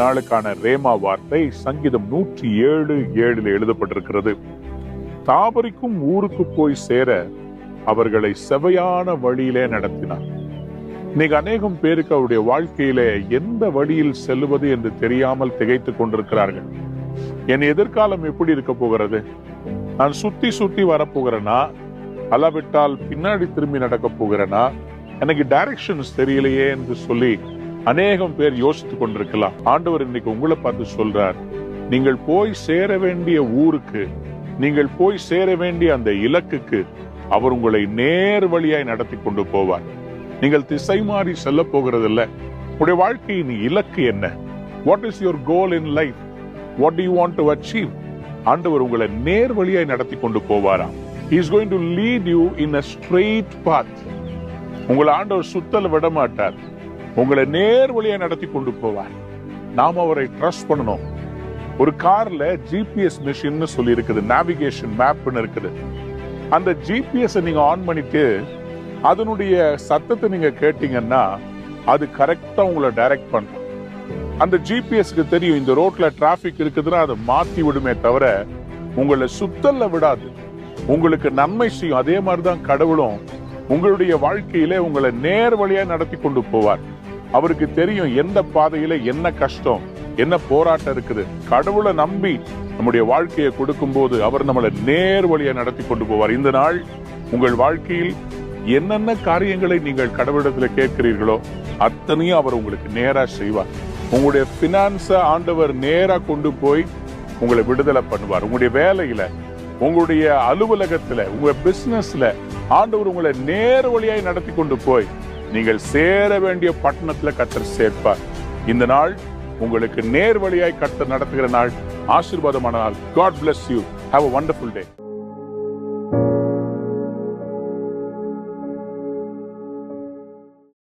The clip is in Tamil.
நாளுக்கான ரேமா வார்த்தை சங்கீதம் 107:7 எழுதப்பட்டிருக்கிறது. தாபரிக்கும் ஊருக்கு போய் சேர அவர்களை செவையான வழியிலே நடத்தினார். இன்னைக்கு அநேகம் பேருக்கு அவருடைய வாழ்க்கையிலே எந்த வழியில் செல்வது என்று தெரியாமல் திகைத்துக் கொண்டிருக்கிறார்கள். என் எதிர்காலம் எப்படி இருக்க போகிறது? நான் சுத்தி வரப்போகிறேனா, அல்லாவிட்டால் பின்னாடி திரும்பி நடக்க போகிறேனா, எனக்கு டைரக்ஷன்ஸ் தெரியலையே என்று சொல்லி அநேகம் பேர் யோசித்துக் கொண்டிருக்கலாம். ஆண்டவர் இன்னைக்கு உங்களை பார்த்து சொல்றார், நீங்கள் போய் சேர வேண்டிய ஊருக்கு, நீங்கள் போய் சேர வேண்டிய அந்த இலக்குக்கு அவர் உங்களை நேர் வழியாய் நடத்தி கொண்டு போவார். நீங்கள் திசை மாறி செல்ல போகிறது இல்ல. உங்களுடைய வாழ்க்கையின் இலக்கு என்ன? What is your goal in life? What to you want to achieve? ஆண்டவர் உங்களை நேர் வழியாய் நடத்தி கொண்டு போவாராம். He is going to lead you in a straight path. உங்களை ஆண்டவர் சுத்தல விட மாட்டார். உங்களை நேர் வழியாய் நடத்தி கொண்டு போவார். நாம அவரை ட்ரஸ்ட் பண்ணணும். ஒரு கார்ல ஜிபிஎஸ் மிஷின் சொல்லி இருக்குது, நேவிகேஷன் மேப்னு இருக்குது. அந்த ஜிபிஎஸ் நீங்க ஆன் பண்ணிட்டு அதனுடைய சத்தத்தை நீங்க கேட்டீங்கன்னா அது கரெக்டா உங்களை டைரக்ட் பண்ணும். அந்த ஜிபிஎஸ்க்கு தெரியும் இந்த ரோட்ல டிராபிக் இருக்குதுன்னா அதை மாத்தி விடுமே தவிர உங்களை சுத்தல்ல விடாது, உங்களுக்கு நன்மை செய்யும். அதே மாதிரிதான் கடவுளும் உங்களுடைய வாழ்க்கையில உங்களை நேர் வழியா நடத்தி கொண்டு போவார். அவருக்கு தெரியும் எந்த பாதையில என்ன கஷ்டம், என்ன போராட்டம் இருக்குது. கடவுளை நம்பி நம்முடைய வாழ்க்கையை கொடுக்கும் போது அவர் நம்மளை நேர் வழியா நடத்தி கொண்டு போவார். இந்த நாள் உங்கள் வாழ்க்கையில் என்னென்ன காரியங்களை நீங்கள் கடவுளிடத்துல கேட்கிறீர்களோ அத்தனையும் அவர் உங்களுக்கு நேரா செய்வார். உங்களுடைய பினான்ஸ ஆண்டவர் நேரா கொண்டு போய் உங்களை விடுதலை பண்ணுவார். உங்களுடைய வேலையில, உங்களுடைய அலுவலகத்துல, உங்க பிசினஸ்ல ஆண்டவர் உங்களை நேர் வழியாய் நடத்தி கொண்டு போய் நீங்கள் சேர வேண்டிய பட்டணத்துல கர்த்தர் சேர்ப்பார். இந்த நாள் உங்களுக்கு நேர் வழியாய் கர்த்தர் நடத்துகிற நாள், ஆசீர்வாதமான நாள். God bless you. Have a wonderful day.